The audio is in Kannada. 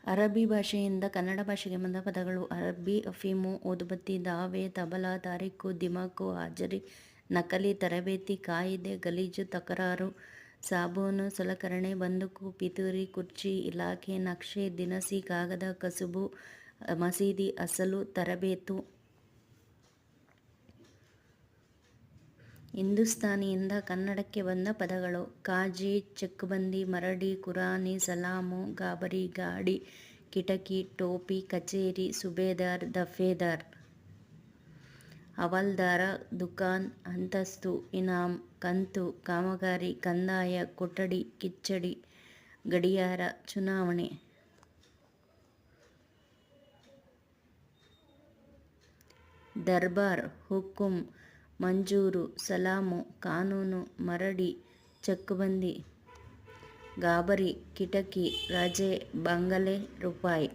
ಅರಬ್ಬಿ ಭಾಷೆಯಿಂದ ಕನ್ನಡ ಭಾಷೆಗೆ ಬಂದ ಪದಗಳು: ಅರಬ್ಬಿ, ಅಫೀಮು, ಊದುಬತ್ತಿ, ದಾವೆ, ತಬಲಾ, ತಾರೀಖು, ದಿಮಾಕು, ಹಾಜರಿ, ನಕಲಿ, ತರಬೇತಿ, ಕಾಯಿದೆ, ಗಲೀಜು, ತಕರಾರು, ಸಾಬೂನು, ಸಲಕರಣೆ, ಬಂದೂಕು, ಪಿತೂರಿ, ಕುರ್ಚಿ, ಇಲಾಖೆ, ನಕ್ಷೆ, ದಿನಸಿ, ಕಾಗದ, ಕಸುಬು, ಮಸೀದಿ, ಅಸಲು, ತರಬೇತು. ಹಿಂದೂಸ್ಥಾನಿಯಿಂದ ಕನ್ನಡಕ್ಕೆ ಬಂದ ಪದಗಳು: ಕಾಜಿ, ಚೆಕ್ಬಂದಿ, ಮರಡಿ, ಕುರಾನಿ, ಸಲಾಮು, ಗಾಬರಿ, ಗಾಡಿ, ಕಿಟಕಿ, ಟೋಪಿ, ಕಚೇರಿ, ಸುಬೇದಾರ್, ದಫೇದಾರ್. ಹವಾಲ್ದಾರ, ದುಕಾನ್, ಅಂತಸ್ತು, ಇನಾಮ್, ಕಂತು, ಕಾಮಗಾರಿ, ಕಂದಾಯ, ಕೊಠಡಿ, ಕಿಚ್ಚಡಿ, ಗಡಿಯಾರ, ಚುನಾವಣೆ. ದರ್ಬಾರ್, ಹುಕುಂ, ಮಂಜೂರು, ಸಲಾಮು, ಕಾನೂನು, ಮರಡಿ, ಚಕ್ಬಂದಿ, ಗಾಬರಿ, ಕಿಟಕಿ, ರಜೆ, ಬಂಗಲೆ, ರೂಪಾಯಿ.